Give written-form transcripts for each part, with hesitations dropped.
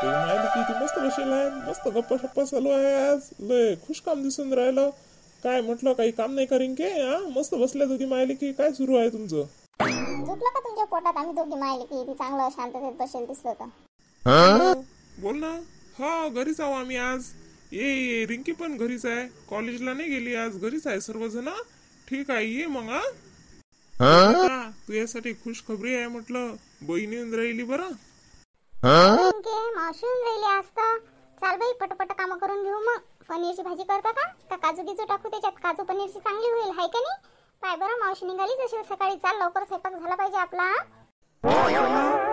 माहिती किती मस्त बसेल आहे, मस्त गप्पा शप्पा चालू आहे. आज लय खुश काम दिसून राहिलं. काय म्हटलं, काही काम नाही करीन की मस्त बसल्या दोघी मायले की काय सुरू आहे तुमचं? झोपलं का तुमच्या पोटात? आम्ही दोघी मायले की ती चांगलं शांततेत बसेल दिसलं तर बोल ना. हा, घरीच आहो आम्ही आज. ये रिंकी पण घरीच आहे, कॉलेजला नाही गेली आज, घरीच आहे सर्वजण. ठीक आहे, ये मग. तू यासाठी खुश खबरी आहे म्हटलं, बहिणी येऊन राहिली बरं. मावशी येऊन राहिली आज तर. चाल बाई पटपट काम करून घेऊ. मग पनीरची भाजी करता का काजू गिजू टाकू त्याच्यात? काजू पनीरची चांगली होईल हाय का नाही? पाय बरं, मावशी निघालीच असेल सकाळी. चाल लवकर स्वयंपाक झाला पाहिजे आपला.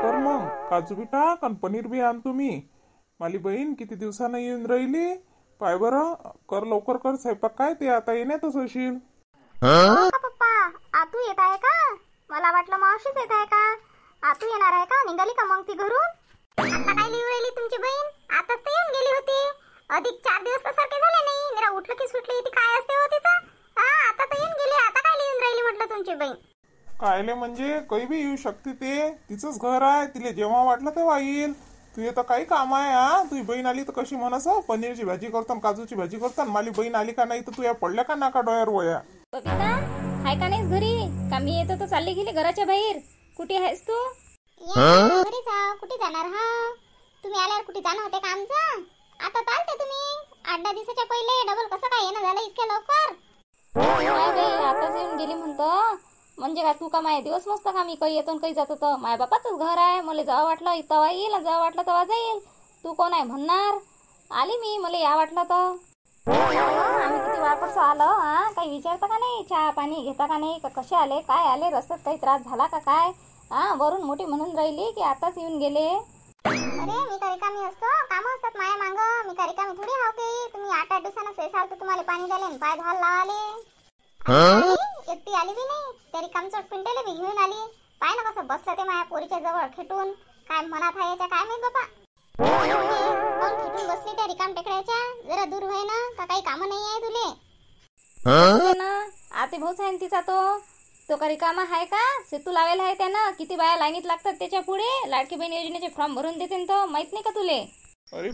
कर मग, काजू बी टाक आणि पनीर बी आण तुम्ही. माझी बहीण किती दिवसानं येऊन राहिली. पाय बरं, कर लवकर कर स्वयंपाक. काय ते आता येण्यातच असेल. पप्पा आतू येत आहे का? मला वाटलं मावशीच येत आहे का. आतू येणार आहे का? निघाली का मग ती घरून? आता काय लिहू राहिली तुमची बहीण? आताच तर येऊन गेली होती. अधिक 4 दिवस तर सारखे झाले नाही. मेरा उठलं की सुटली ती काय असते हो तिचं. आता तर येऊन गेली. आता काय लिहून राहिली म्हटलं तुमची बहीण? कायले म्हणजे काही बी येऊ शकते, ते तिचंच घर आहे. तिला जेव्हा वाटलं तेव्हा येईल. तुझे तर काही काम आहे. तुझी बहीण आली तर कशी म्हणस पनीरची भाजी करतो, काजूची भाजी करतो. माझी बहीण आली का नाही तर तू या पडल्या का नाका डोळ्यावर वया? बबिता हाय का नाहीस घरी? का मी येतो तर चालली गेली घराच्या बाहेर. कुठे आहेस तू? घरी जा. कुठे जाणार? तुम्ही आल्यावर कुठे जाणं होते का आमचं? आता चालते तुम्ही 8-10 दिवसाच्या पहिले. डबल कसं काय येणं झालं इतक्या लवकर? नाही बाई, आताच येऊन गेली म्हणतो. म्हणजे काय तू का माय दिवस मस्त का मी काही येतो काही जातो तर? माय बापाचंच घर आहे. मला जेव्हा वाटलं तेव्हा येईल, जेव्हा वाटलं तेव्हा जाईल. तू कोण आहे म्हणणार? आली मी, मला या वाटलं तर. आम्ही किती वापरचं आलं काही विचारता का नाही? चहा पाणी घेता का नाही? का कसे आले, काय आले, रस्त्यात काही त्रास झाला का काय? वरून मोठी म्हणून राहिली की आताच येऊन गेले. अरे मी का रिकामी असतो? कामं असतात माया मांग. मी का रिकामी थोडी हावते. तुम्ही 8-8 दिवसानं सेसाल तर तुम्हाला पाणी द्याले पाय धुवायला लावाले. एकटी आली बी नाही. त्या रिकामचोट पिंटेले बी घेऊन आली. पाय ना कसं बसलं ते माया पोरीच्या जवळ खेटून. काय मनात आहे याच्या काय माहित बाबा. कोण खेटून बसली त्या रिकाम टेकड्याच्या? जरा दूर होय ना, का काही कामं नाही आहे तुले? ना आते भाऊच आहे तिचा तो का रिकामा आहे का? सेतू लावायला आहे त्यानं. किती बाया लाईनीत लागतात त्याच्या पुढे. लाडकी बहीण योजनेचे फॉर्म भरून देते तो. माहित नाही का तुले? अरे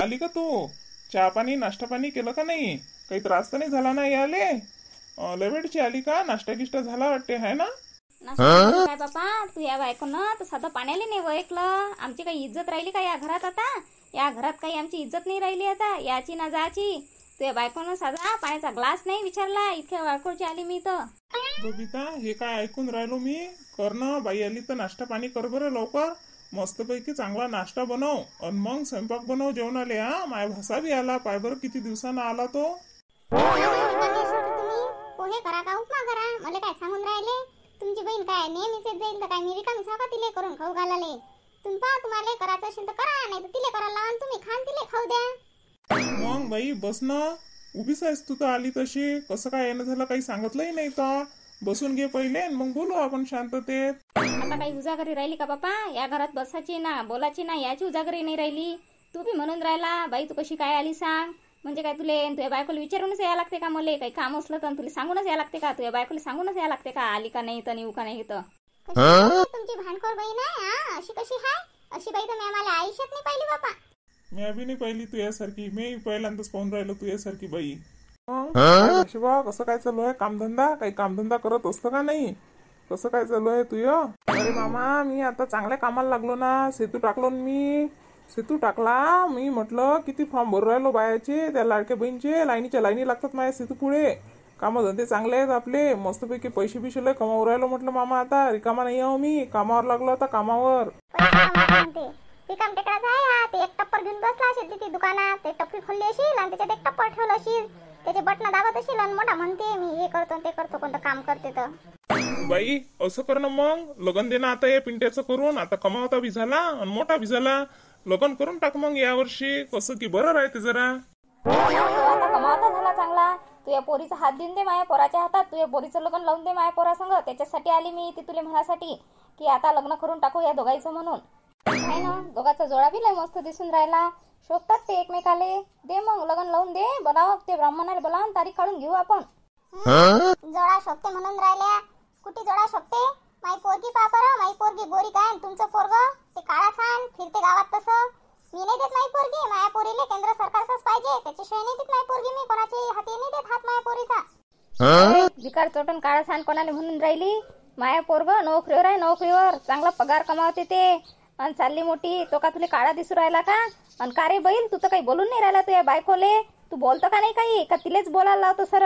आली का तू? चहा पाणी नाश्ता पाणी केलं का नाही? काही त्रास तर नाही झाला ना याले? लवेडची आली का? नाश्ता गिष्टा झाला वाटते आहे ना? काय बापा, तू या बायकोनं तर साधं पाण्याला नाही वळखलं. आमची काही इज्जत राहिली का या घरात? आता या घरात काही आमची इज्जत नाही राहिली आता याची ना जाची. तुझ्या बायकोनं साधा पाण्याचा ग्लास नाही विचारला. इतक्या वाळकोळची आली मी तर. बबिता, हे काय ऐकून राहिलो मी? कर ना, बाई आली तर नाश्ता पाणी कर बरं लवकर. मस्तपैकी चांगला नाश्ता बनव आणि मग स्वयंपाक बनव जेवणाले. माय भासा बी आला. पाय बरं किती दिवसानं आला तो. पोहे करा का उपमा करा? मला काय सांगून राहिले? तुमची बहीण काय नेहमीच जाईल तर काय मी रिकामी साका तिले करून खाऊ घालाले? तुम्हाला करायचं असेल तर करा, नाही तर तिले करायला लावा. तुम्ही खान तिले खाऊ द्या. मग बाई बस ना, उभीच आहेस तू तर आली तशी. कसं काय येणं झालं काही सांगितलंही नाही तर. बसून घे पहिले आणि मग बोलू आपण शांततेत. आता काही उजागरी राहिली का बापा? या घरात बसायची ना बोलायची ना याची उजागरी नाही राहिली. तू बी म्हणून राहिला बाई तू कशी काय आली सांग. म्हणजे काय तुले तुझ्या बायकोला विचारूनच यायला लागते का? मला काही काम असलं तर तुला सांगूनच यायला लागते का? तुझ्या बायकोला सांगूनच यायला लागते का आली का नाही तर येऊ का नाही तर? तुमची भांडखोर बहीण आहे. अशी कशी आहे? अशी बाई तर मी मला आयुष्यात नाही पाहिली बापा. मी बी नाही पहिली तुझ्यासारखी. मी पहिल्यांदाच पाहून राहिलो तुझ्यासारखी बाई. शिवा, कसं काय चालू आहे? कामधंदा काही कामधंदा करत असतं का नाही? कसं काय चालू आहे तुझं? अरे मामा, मी आता चांगल्या कामाला लागलो ना. सेतू टाकलो मी. सेतू टाकला मी. म्हटलं किती फॉर्म भरून राहिलो बायाचे, त्या लाडक्या बहीणचे. लाईनीच्या लाईनी लागतात माझ्या सेतू पुढे. कामधंदे चांगले आहेत आपले. मस्तपैकी पैसे बिशे लय कमावून राहिलो म्हटलं मामा. आता रिकामा नाही आहो मी. कामावर लागलो आता कामावर. रिकाम टेकडाचा आहे हा. ते एक टप्पर घेऊन बसला असेल तिथे दुकानात. ते टप्पी खोलली असेल आणि त्याच्यात एक टप्पर ठेवलं असेल. त्याचे बटन दाबत असेल आणि मोठा म्हणते मी हे करतो ते करतो कोणतं काम करते तर. बाई असं कर ना मग. लग्न दे ना आता हे पिंट्याचं करून. आता कमावता बी झाला आणि मोठा बी झाला. लग्न करून टाक मग यावर्षी. कसं की बरं राहते जरा. आता कमावता झाला चांगला. तुझ्या पोरीचा हात देऊन दे माझ्या पोराच्या हातात. तुझ्या पोरीचं लग्न लावून दे माझ्या पोरासंग. त्याच्यासाठी आली मी ती तुला म्हणासाठी की आता लग्न करून टाकू या दोघांचं म्हणून. आहे ना, दोघांचा जोडा बी लय मस्त दिसून राहिला. शोभतात ते एकमेकाले. दे मग लग्न लावून दे. बोलाव ते ब्राह्मणाला बोलावून तारीख काढून घेऊ आपण. जोडा शोभते म्हणून राहिल्या. कुठे जोडा शोभते? माई पोरगी पहा बरं. माई पोरगी गोरी काय तुमचं पोरग ते काळा सांग फिरते गावात तसं. मी नाही पोरीले केंद्र सरकारचाच पाहिजे, त्याच्याशिवाय नाही देत माय पोरगी मी, कोणाची हाती नाही देत हात माया पोरीचा. विकार चोटून काळा सांड कोणाला म्हणून राहिली? माया पोरग नोकरीवर आहे, नोकरीवर चांगला पगार कमावते ते, आणि चालली मोठी. तो का तुला काळा दिसू राहिला का? आणि का रे बैल, तू तर काही बोलून नाही राहिला तुझ्या बायकोले. तू बोलतो का नाही काही, का तिलेच बोलायला लावतो सर?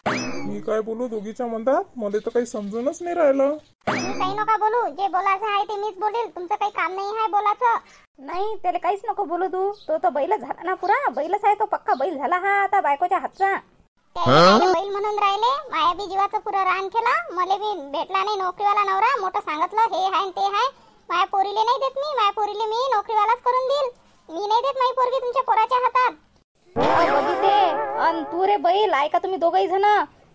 मी काय बोलू दोघीच्या म्हणतात, मला तर काही समजूनच नाही राहिलं. तुम्ही काही नका बोलू, जे बोलायचं आहे ते मीच बोलेल, तुमचं काही काम नाही आहे बोलायचं. नाही त्याला काहीच नको बोलू तू. तो तर बैल झाला ना पुरा, बैलच आहे तो, पक्का बैल झाला हा आता बायकोच्या हातचा. त्याला बैल म्हणून राहिले, माया बी जीवाचं पुरं रान केला, मला बी भेटला नाही नोकरीवाला नवरा. मोठं सांगितलं हे हाय ते हाय, माया पोरीले नाही देत मी, माया पोरीले मी नोकरीवालाच करून देईल. मी नाही देत माई पोरगी तुमच्या पोराच्या हातात. बघिते अन तू रे बैल, ऐका तुम्ही दोघही जण.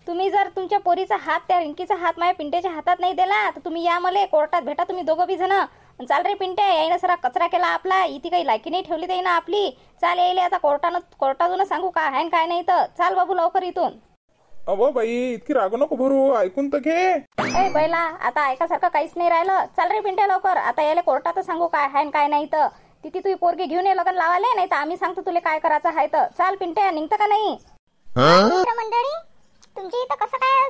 तुम्ही जर तुमच्या पोरीचा हात, त्या रिंकीचा हात माझ्या पिंट्याच्या हातात नाही दिला तर तुम्ही या मले कोर्टात भेटा तुम्ही दोघं बी जण. चाल रे पिंट्या, यायनं सरा कचरा केला आपला, इथे काही लायकी नाही ठेवली त्याईनं आपली. चाल यायले आता कोर्टातून सांगू काय आहे काय नाही तर. चाल बाबू लवकर इथून. अहो बाई, इतकी राग नको भरू, ऐकून तर घे. ए बैला, आता ऐकासारखं काहीच नाही राहिलं. चाल रे पिंट्या लवकर, आता यायला कोर्टातच सांगू काय आहे काय नाही तर. तिथे तुझी पोरगी घेऊन ये लग्न लावाले, नाही तर आम्ही सांगतो तुला काय करायचं आहे तर. चाल पिंट्या, निघतं का नाही? मित्रमंडळी, तुमच्या इथं कसं काय